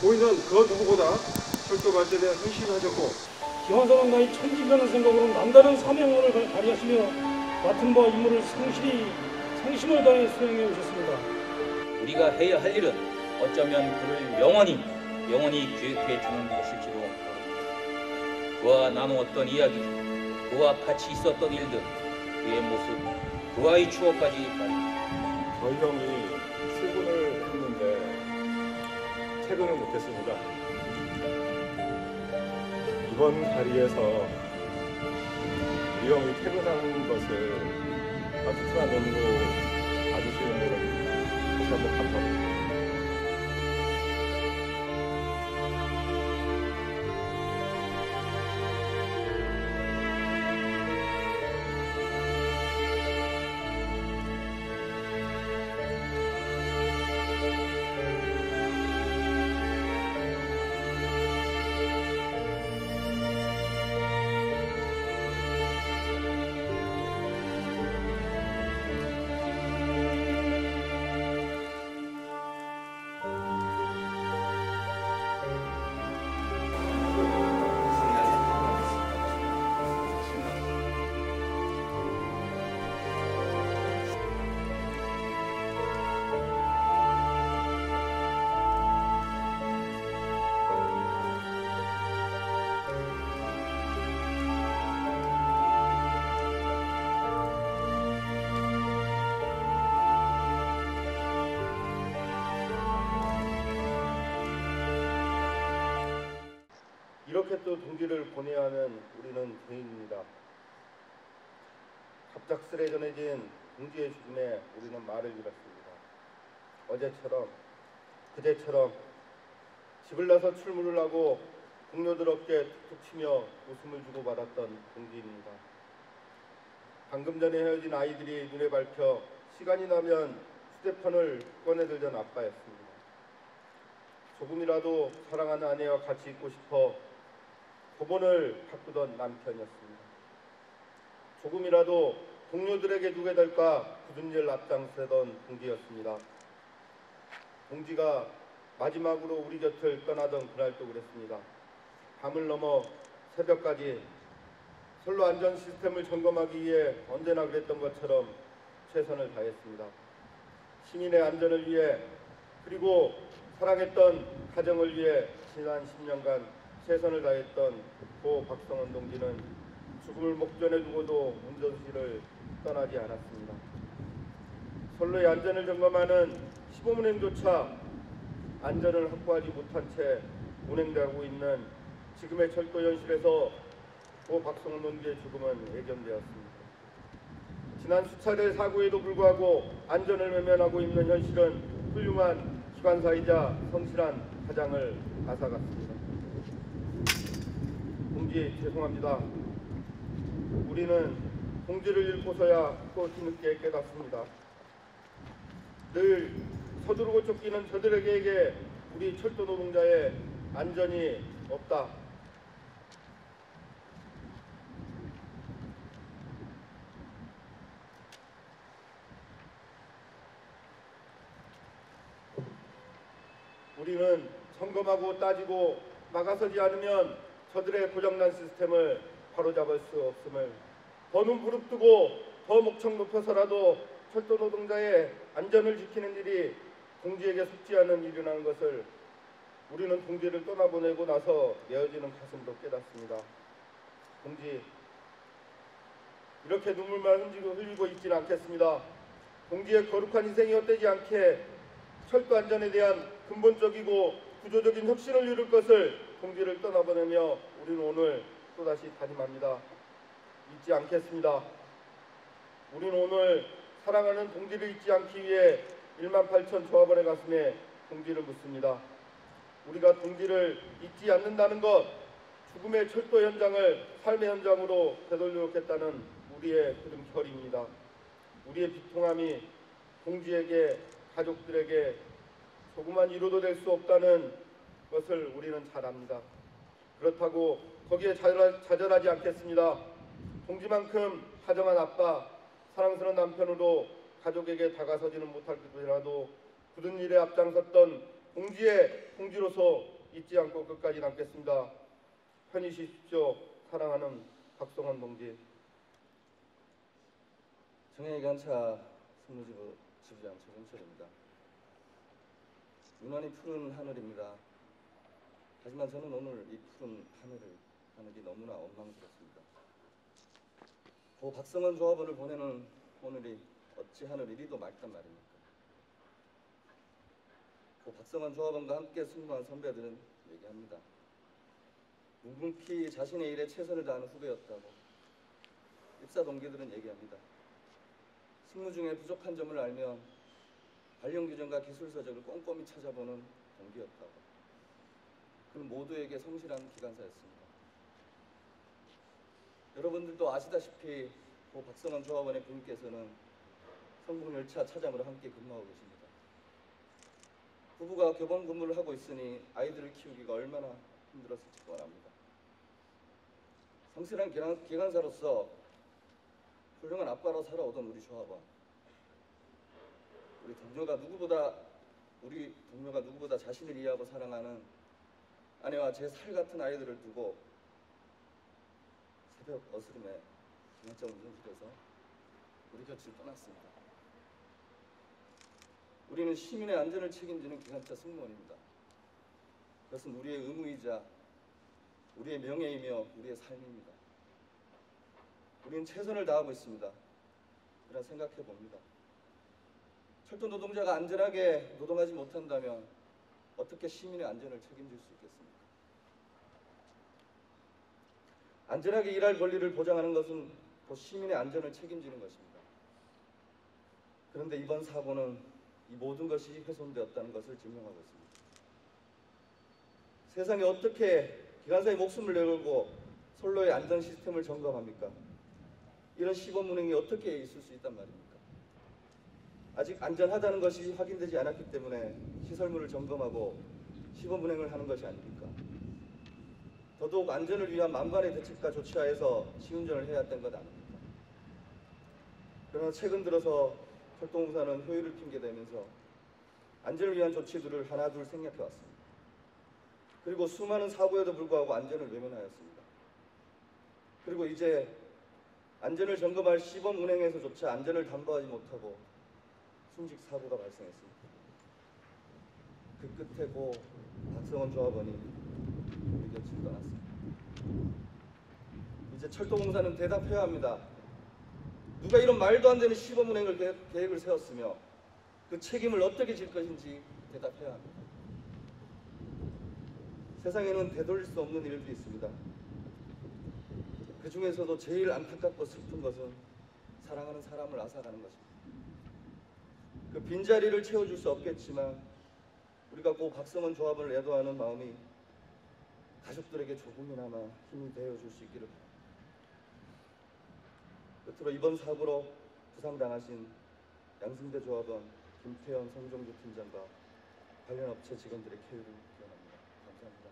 고인은 그 누구보다 철도 발전에 헌신하셨고 기왕사는 나의 천지변의 생각으로 남다른 사명을 발휘하시며 맡은 바 임무를 상심을 다해 수행해 오셨습니다. 우리가 해야 할 일은 어쩌면 그를 영원히 기억해 주는 것일지도 모릅니다. 그와 나누었던 이야기, 그와 같이 있었던 일들, 그의 모습, 그와의 추억까지 말입니다. 저희 형이 출근을 했는데 퇴근을 못했습니다. 이번 자리에서 우리 형이 퇴근하는 것을 따뜻한 눈으로 봐주시는 여러분 다시 한번 감사합니다. 이렇게 또 동지를 보내야 하는 우리는 죄인입니다. 갑작스레 전해진 동지의 죽음에 우리는 말을 잃었습니다. 어제처럼 그제처럼 집을 나서 출근을 하고 동료들 어깨에 툭툭 치며 웃음을 주고받았던 동지입니다. 방금 전에 헤어진 아이들이 눈에 밝혀 시간이 나면 휴대폰을 꺼내들던 아빠였습니다. 조금이라도 사랑하는 아내와 같이 있고 싶어 법원을 바꾸던 남편이었습니다. 조금이라도 동료들에게 누게 될까 굳은 일 앞장서던 동지였습니다. 동지가 마지막으로 우리 곁을 떠나던 그날도 그랬습니다. 밤을 넘어 새벽까지 선로 안전 시스템을 점검하기 위해 언제나 그랬던 것처럼 최선을 다했습니다. 시민의 안전을 위해 그리고 사랑했던 가정을 위해 지난 10년간 최선을 다했던 고 박성원 동지는 죽음을 목전에 두고도 운전실을 떠나지 않았습니다. 선로의 안전을 점검하는 시범운행조차 안전을 확보하지 못한 채 운행되고 있는 지금의 철도 현실에서 고 박성원 동지의 죽음은 예견되었습니다. 지난 수차례 사고에도 불구하고 안전을 외면하고 있는 현실은 훌륭한 기관사이자 성실한 가장을 앗아갔습니다. 동지 죄송합니다. 우리는 동지를 잃고서야 또 뒤늦게 깨닫습니다. 늘 서두르고 쫓기는 저들에게 우리 철도 노동자의 안전이 없다. 우리는 점검하고 따지고 막아서지 않으면 저들의 고장난 시스템을 바로잡을 수 없음을 더 눈 부릅뜨고 더 목청 높여서라도 철도 노동자의 안전을 지키는 일이 동지에게 속지 않은 일이라는 것을 우리는 동지를 떠나보내고 나서 메어지는 가슴으로 깨닫습니다. 동지, 이렇게 눈물만 흘리고 있지는 않겠습니다. 동지의 거룩한 희생이 헛되지 않게 철도 안전에 대한 근본적이고 구조적인 혁신을 이룰 것을 동지를 떠나보내며 우리는 오늘 또다시 다짐합니다. 잊지 않겠습니다. 우리는 오늘 사랑하는 동지를 잊지 않기 위해 18,000 조합원의 가슴에 동지를 묻습니다. 우리가 동지를 잊지 않는다는 것, 죽음의 철도 현장을 삶의 현장으로 되돌려놓겠다는 우리의 그런 결의입니다. 우리의 비통함이 동지에게, 가족들에게 조그만 위로도 될 수 없다는 것을 우리는 잘 압니다. 그렇다고 거기에 좌절하지 않겠습니다. 동지만큼 다정한 아빠, 사랑스러운 남편으로 가족에게 다가서지는 못할 것이라도 굳은 일에 앞장섰던 공지의 공지로서 잊지 않고 끝까지 남겠습니다. 편히 쉬십시오. 사랑하는 박성원 동지. 정예기관차 승무지부 지부장 최종철입니다. 유난히 푸른 하늘입니다. 하지만 저는 오늘 이 푸른 하늘이 너무나 원망스럽습니다. 고 박성원 조합원을 보내는 오늘이 어찌 하늘 이리도 맑단 말입니까? 고 박성원 조합원과 함께 승무한 선배들은 얘기합니다. 묵묵히 자신의 일에 최선을 다하는 후배였다고. 입사 동기들은 얘기합니다. 승무 중에 부족한 점을 알면 관련 규정과 기술 서적을 꼼꼼히 찾아보는 동기였다고. 그는 모두에게 성실한 기관사였습니다. 여러분들도 아시다시피 고 박성원 조합원의 부인께서는 성북열차 차장으로 함께 근무하고 계십니다. 부부가 교번 근무를 하고 있으니 아이들을 키우기가 얼마나 힘들었을지 뻔합니다. 성실한 기관사로서 훌륭한 아빠로 살아오던 우리 조합원, 우리 동료가 누구보다 자신을 이해하고 사랑하는 아내와 제 살 같은 아이들을 두고 새벽 어스름에 기관차 운전실에서 우리 곁을 떠났습니다. 우리는 시민의 안전을 책임지는 기관차 승무원입니다. 그것은 우리의 의무이자 우리의 명예이며 우리의 삶입니다. 우리는 최선을 다하고 있습니다. 그러나 생각해 봅니다. 철도 노동자가 안전하게 노동하지 못한다면 어떻게 시민의 안전을 책임질 수 있겠습니까? 안전하게 일할 권리를 보장하는 것은 곧 시민의 안전을 책임지는 것입니다. 그런데 이번 사고는 이 모든 것이 훼손되었다는 것을 증명하고 있습니다. 세상에 어떻게 기관사의 목숨을 내걸고 선로의 안전 시스템을 점검합니까? 이런 시범 운행이 어떻게 있을 수 있단 말입니까? 아직 안전하다는 것이 확인되지 않았기 때문에 시설물을 점검하고 시범 운행을 하는 것이 아닙니까? 더더욱 안전을 위한 만반의 대책과 조치하에서 시운전을 해야 했던 것 아닙니까? 그러나 최근 들어서 철도공사는 효율을 핑계대면서 안전을 위한 조치들을 하나둘 생략해왔습니다. 그리고 수많은 사고에도 불구하고 안전을 외면하였습니다. 그리고 이제 안전을 점검할 시범 운행에서조차 안전을 담보하지 못하고 순직 사고가 발생했습니다. 그 끝에 고 박성원 조합원이 우리 곁을 떠났습니다. 이제 철도공사는 대답해야 합니다. 누가 이런 말도 안 되는 시범 운행을 계획을 세웠으며 그 책임을 어떻게 질 것인지 대답해야 합니다. 세상에는 되돌릴 수 없는 일들이 있습니다. 그 중에서도 제일 안타깝고 슬픈 것은 사랑하는 사람을 앗아가는 것입니다. 그 빈자리를 채워줄 수 없겠지만 우리가 고 박성원 조합을 애도하는 마음이 가족들에게 조금이나마 힘이 되어줄 수 있기를 바랍니다. 끝으로 이번 사고로 부상당하신 양승대 조합원, 김태현 성종주 팀장과 관련 업체 직원들의 쾌유를 기원합니다. 감사합니다.